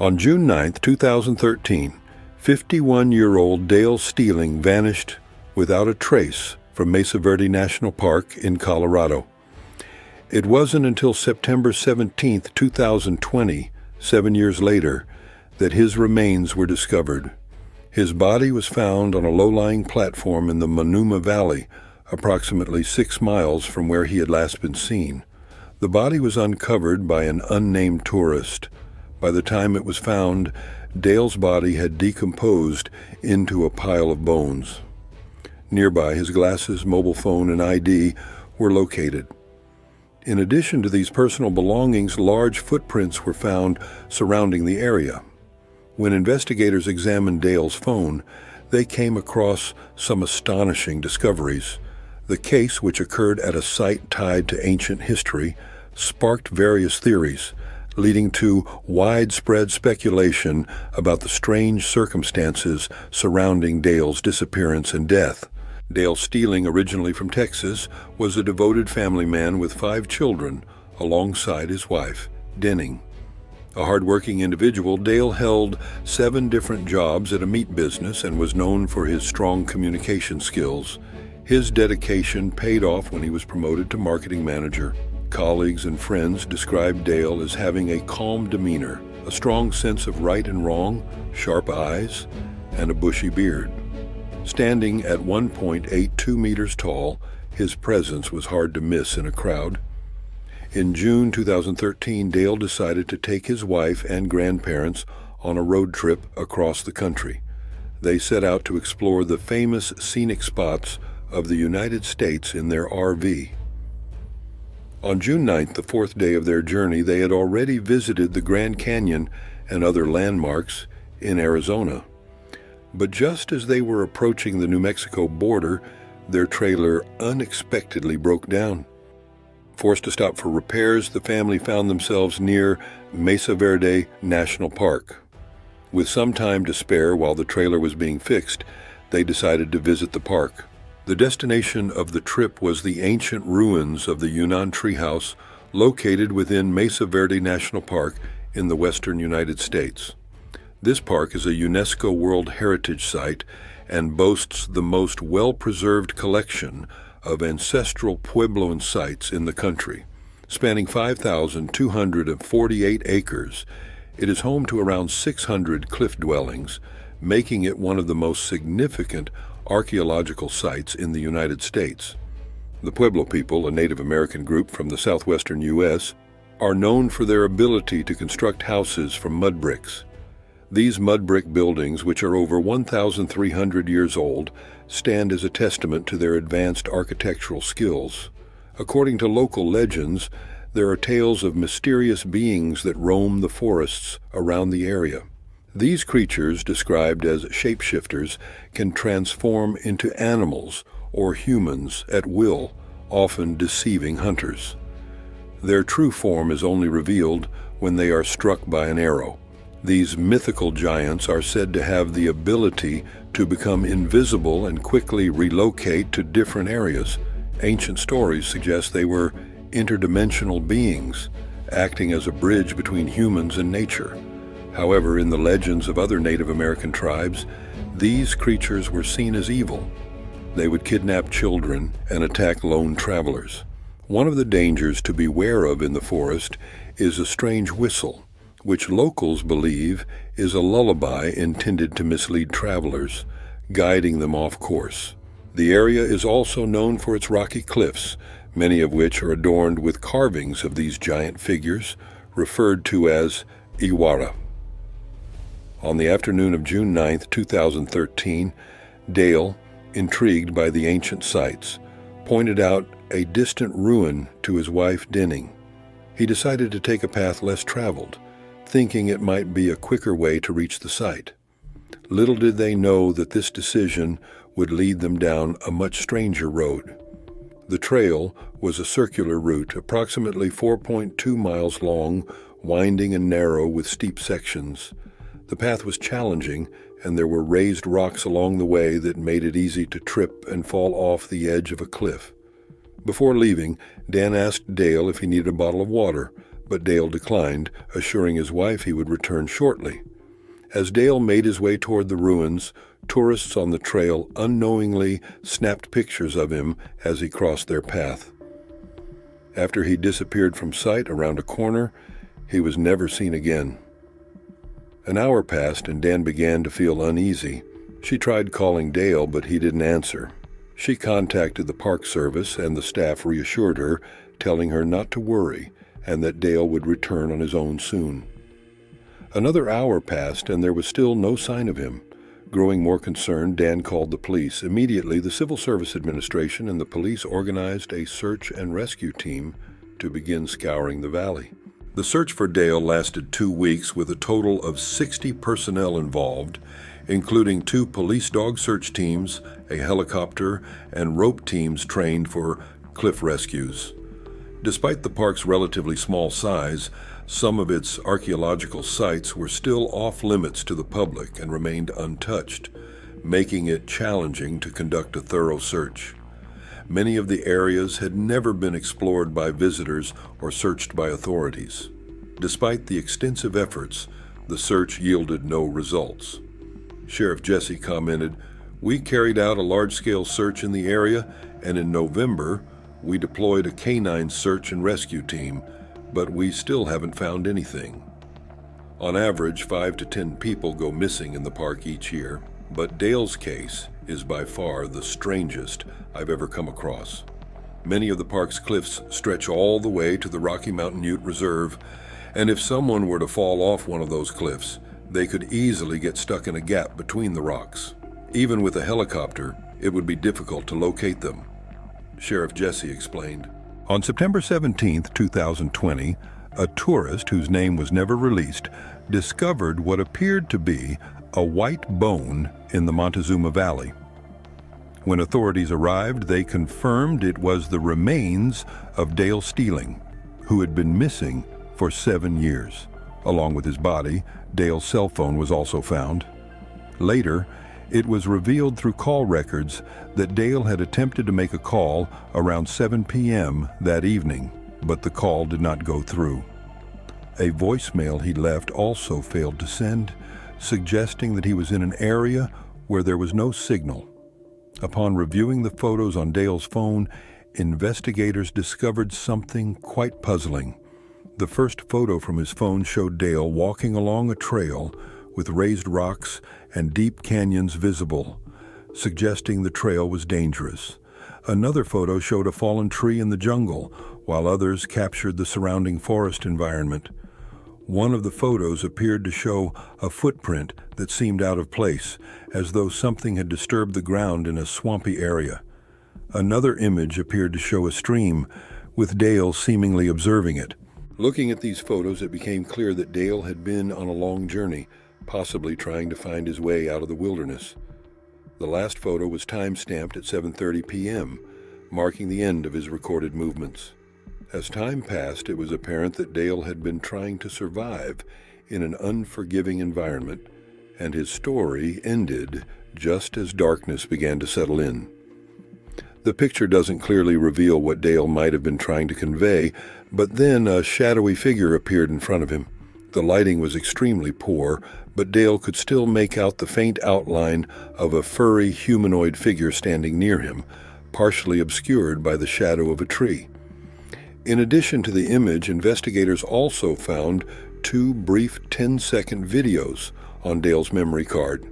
On June 9, 2013, 51-year-old Dale Steeling vanished without a trace from Mesa Verde National Park in Colorado. It wasn't until September 17, 2020, 7 years later, that his remains were discovered. His body was found on a low-lying platform in the Monuma Valley, approximately 6 miles from where he had last been seen. The body was uncovered by an unnamed tourist. By the time it was found, Dale's body had decomposed into a pile of bones. Nearby, his glasses, mobile phone, and ID were located. In addition to these personal belongings, large footprints were found surrounding the area. When investigators examined Dale's phone, they came across some astonishing discoveries. The case, which occurred at a site tied to ancient history, sparked various theories, leading to widespread speculation about the strange circumstances surrounding Dale's disappearance and death. Dale Steeling, originally from Texas, was a devoted family man with 5 children, alongside his wife, Denning. A hard-working individual, Dale held 7 different jobs at a meat business and was known for his strong communication skills. His dedication paid off when he was promoted to marketing manager. Colleagues and friends described Dale as having a calm demeanor, a strong sense of right and wrong, sharp eyes, and a bushy beard. Standing at 1.82 meters tall, his presence was hard to miss in a crowd. In June 2013, Dale decided to take his wife and grandparents on a road trip across the country. They set out to explore the famous scenic spots of the United States in their RV. On June 9th, the 4th day of their journey, they had already visited the Grand Canyon and other landmarks in Arizona. But just as they were approaching the New Mexico border, their trailer unexpectedly broke down. Forced to stop for repairs, the family found themselves near Mesa Verde National Park. With some time to spare while the trailer was being fixed, they decided to visit the park. The destination of the trip was the ancient ruins of the Yunnan Treehouse, located within Mesa Verde National Park in the western United States. This park is a UNESCO World Heritage Site and boasts the most well-preserved collection of ancestral Puebloan sites in the country. Spanning 5,248 acres, it is home to around 600 cliff dwellings, making it one of the most significant archaeological sites in the United States. The Pueblo people, a Native American group from the southwestern U.S., are known for their ability to construct houses from mud bricks. These mud brick buildings, which are over 1,300 years old, stand as a testament to their advanced architectural skills. According to local legends, there are tales of mysterious beings that roam the forests around the area. These creatures, described as shapeshifters, can transform into animals or humans at will, often deceiving hunters. Their true form is only revealed when they are struck by an arrow. These mythical giants are said to have the ability to become invisible and quickly relocate to different areas. Ancient stories suggest they were interdimensional beings, acting as a bridge between humans and nature. However, in the legends of other Native American tribes, these creatures were seen as evil. They would kidnap children and attack lone travelers. One of the dangers to beware of in the forest is a strange whistle, which locals believe is a lullaby intended to mislead travelers, guiding them off course. The area is also known for its rocky cliffs, many of which are adorned with carvings of these giant figures, referred to as Iwara. On the afternoon of June 9, 2013, Dale, intrigued by the ancient sites, pointed out a distant ruin to his wife Denning. He decided to take a path less traveled, thinking it might be a quicker way to reach the site. Little did they know that this decision would lead them down a much stranger road. The trail was a circular route, approximately 4.2 miles long, winding and narrow with steep sections. The path was challenging, and there were raised rocks along the way that made it easy to trip and fall off the edge of a cliff. Before leaving, Dan asked Dale if he needed a bottle of water, but Dale declined, assuring his wife he would return shortly. As Dale made his way toward the ruins, tourists on the trail unknowingly snapped pictures of him as he crossed their path. After he disappeared from sight around a corner, he was never seen again. An hour passed and Dan began to feel uneasy. She tried calling Dale, but he didn't answer. She contacted the Park Service, and the staff reassured her, telling her not to worry and that Dale would return on his own soon. Another hour passed and there was still no sign of him. Growing more concerned, Dan called the police. Immediately, the Civil Service Administration and the police organized a search and rescue team to begin scouring the valley. The search for Dale lasted 2 weeks with a total of 60 personnel involved, including 2 police dog search teams, a helicopter, and rope teams trained for cliff rescues. Despite the park's relatively small size, some of its archaeological sites were still off-limits to the public and remained untouched, making it challenging to conduct a thorough search. Many of the areas had never been explored by visitors or searched by authorities. Despite the extensive efforts, the search yielded no results. Sheriff Jesse commented, "We carried out a large-scale search in the area, and in November, we deployed a canine search and rescue team, but we still haven't found anything." On average, 5 to 10 people go missing in the park each year, but Dale's case is by far the strangest I've ever come across. Many of the park's cliffs stretch all the way to the Rocky Mountain Ute Reserve, and if someone were to fall off one of those cliffs, they could easily get stuck in a gap between the rocks. Even with a helicopter, it would be difficult to locate them, Sheriff Jesse explained. On September 17, 2020, a tourist whose name was never released discovered what appeared to be a white bone in the Montezuma Valley. When authorities arrived, they confirmed it was the remains of Dale Steeling, who had been missing for 7 years. Along with his body, Dale's cell phone was also found. Later, it was revealed through call records that Dale had attempted to make a call around 7 p.m. that evening, but the call did not go through. A voicemail he left also failed to send, suggesting that he was in an area where there was no signal. Upon reviewing the photos on Dale's phone, investigators discovered something quite puzzling. The first photo from his phone showed Dale walking along a trail with raised rocks and deep canyons visible, suggesting the trail was dangerous. Another photo showed a fallen tree in the jungle, while others captured the surrounding forest environment. One of the photos appeared to show a footprint that seemed out of place, as though something had disturbed the ground in a swampy area. Another image appeared to show a stream, with Dale seemingly observing it. Looking at these photos, it became clear that Dale had been on a long journey, possibly trying to find his way out of the wilderness. The last photo was time-stamped at 7:30 p.m., marking the end of his recorded movements. As time passed, it was apparent that Dale had been trying to survive in an unforgiving environment, and his story ended just as darkness began to settle in. The picture doesn't clearly reveal what Dale might have been trying to convey, but then a shadowy figure appeared in front of him. The lighting was extremely poor, but Dale could still make out the faint outline of a furry humanoid figure standing near him, partially obscured by the shadow of a tree. In addition to the image, investigators also found 2 brief 10-second videos on Dale's memory card.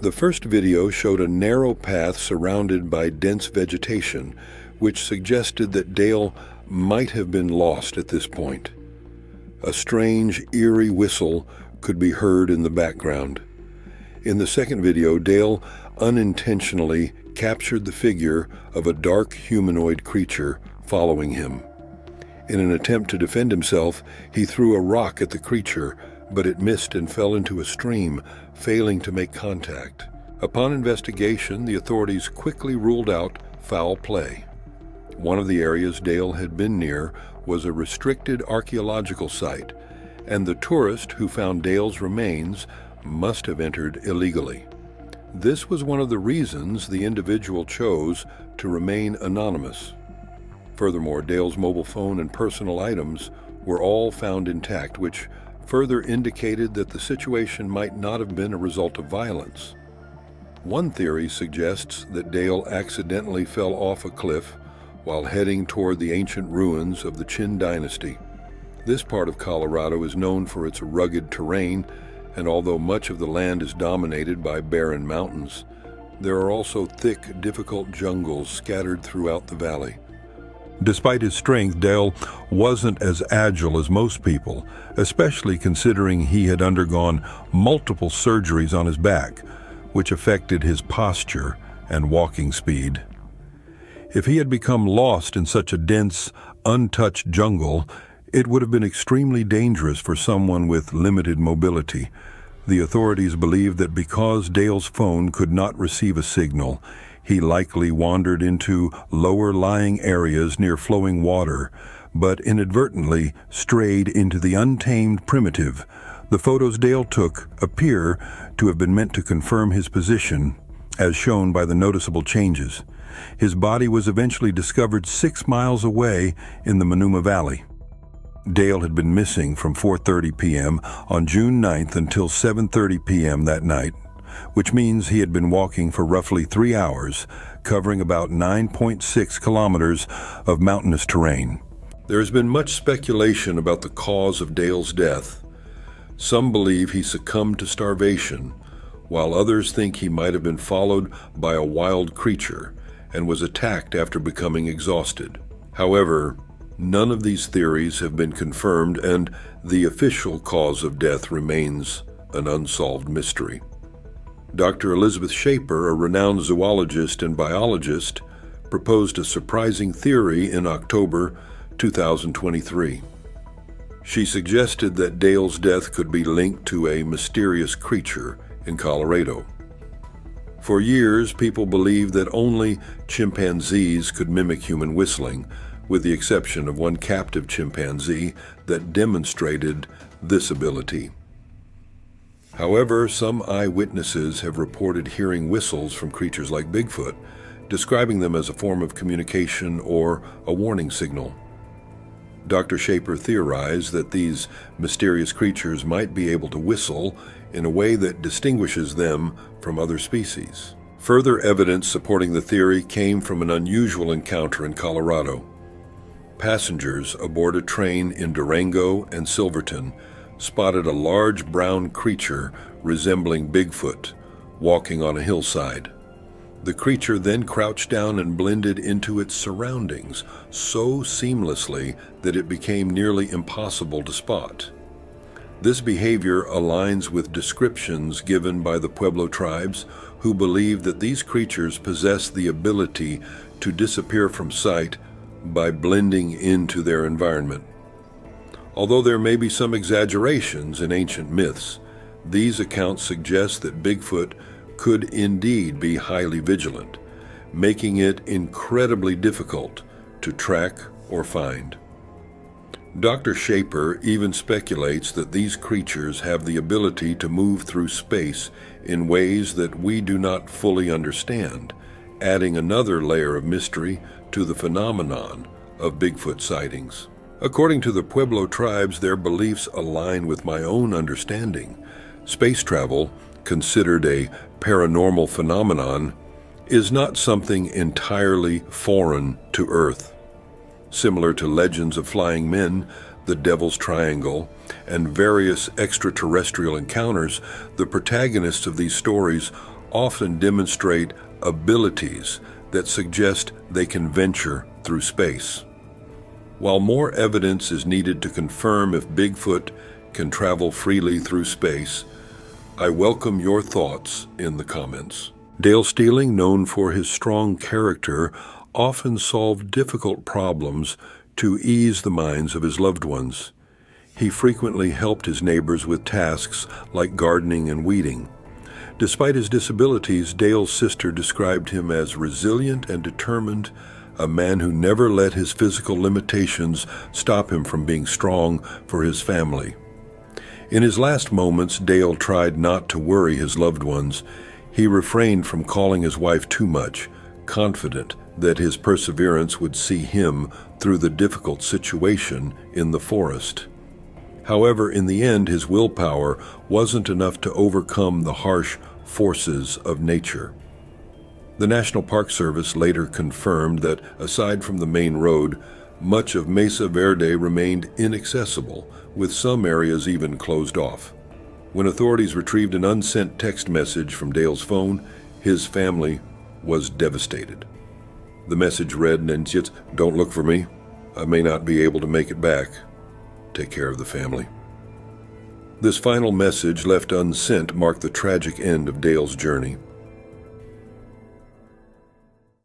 The first video showed a narrow path surrounded by dense vegetation, which suggested that Dale might have been lost at this point. A strange, eerie whistle could be heard in the background. In the second video, Dale unintentionally captured the figure of a dark humanoid creature following him. In an attempt to defend himself, he threw a rock at the creature, but it missed and fell into a stream, failing to make contact. Upon investigation, the authorities quickly ruled out foul play. One of the areas Dale had been near was a restricted archaeological site, and the tourist who found Dale's remains must have entered illegally. This was one of the reasons the individual chose to remain anonymous. Furthermore, Dale's mobile phone and personal items were all found intact, which further indicated that the situation might not have been a result of violence. One theory suggests that Dale accidentally fell off a cliff while heading toward the ancient ruins of the Qin dynasty. This part of Colorado is known for its rugged terrain, and although much of the land is dominated by barren mountains, there are also thick, difficult jungles scattered throughout the valley. Despite his strength, Dale wasn't as agile as most people, especially considering he had undergone multiple surgeries on his back, which affected his posture and walking speed. If he had become lost in such a dense, untouched jungle, it would have been extremely dangerous for someone with limited mobility. The authorities believe that because Dale's phone could not receive a signal, he likely wandered into lower-lying areas near flowing water, but inadvertently strayed into the untamed primitive. The photos Dale took appear to have been meant to confirm his position, as shown by the noticeable changes. His body was eventually discovered 6 miles away in the Monuma Valley. Dale had been missing from 4:30 p.m. on June 9th until 7:30 p.m. that night, which means he had been walking for roughly 3 hours, covering about 9.6 kilometers of mountainous terrain. There has been much speculation about the cause of Dale's death. Some believe he succumbed to starvation, while others think he might have been followed by a wild creature and was attacked after becoming exhausted. However, none of these theories have been confirmed, and the official cause of death remains an unsolved mystery. Dr. Elizabeth Shaper, a renowned zoologist and biologist, proposed a surprising theory in October 2023. She suggested that Dale's death could be linked to a mysterious creature in Colorado. For years, people believed that only chimpanzees could mimic human whistling, with the exception of one captive chimpanzee that demonstrated this ability. However, some eyewitnesses have reported hearing whistles from creatures like Bigfoot, describing them as a form of communication or a warning signal. Dr. Shaper theorized that these mysterious creatures might be able to whistle in a way that distinguishes them from other species. Further evidence supporting the theory came from an unusual encounter in Colorado. Passengers aboard a train in Durango and Silverton spotted a large brown creature resembling Bigfoot walking on a hillside. The creature then crouched down and blended into its surroundings so seamlessly that it became nearly impossible to spot. This behavior aligns with descriptions given by the Pueblo tribes, who believe that these creatures possess the ability to disappear from sight by blending into their environment. Although there may be some exaggerations in ancient myths, these accounts suggest that Bigfoot could indeed be highly vigilant, making it incredibly difficult to track or find. Dr. Shaper even speculates that these creatures have the ability to move through space in ways that we do not fully understand, adding another layer of mystery to the phenomenon of Bigfoot sightings. According to the Pueblo tribes, their beliefs align with my own understanding. Space travel, considered a paranormal phenomenon, is not something entirely foreign to Earth. Similar to legends of flying men, the Devil's Triangle, and various extraterrestrial encounters, the protagonists of these stories often demonstrate abilities that suggest they can venture through space. While more evidence is needed to confirm if Bigfoot can travel freely through space, I welcome your thoughts in the comments. Dale Steeling, known for his strong character, often solved difficult problems to ease the minds of his loved ones. He frequently helped his neighbors with tasks like gardening and weeding. Despite his disabilities, Dale's sister described him as resilient and determined, a man who never let his physical limitations stop him from being strong for his family. In his last moments, Dale tried not to worry his loved ones. He refrained from calling his wife too much, confident that his perseverance would see him through the difficult situation in the forest. However, in the end, his willpower wasn't enough to overcome the harsh forces of nature. The National Park Service later confirmed that, aside from the main road, much of Mesa Verde remained inaccessible, with some areas even closed off. When authorities retrieved an unsent text message from Dale's phone, his family was devastated. The message read, and it's, "Don't look for me. I may not be able to make it back. Take care of the family." This final message, left unsent, marked the tragic end of Dale's journey.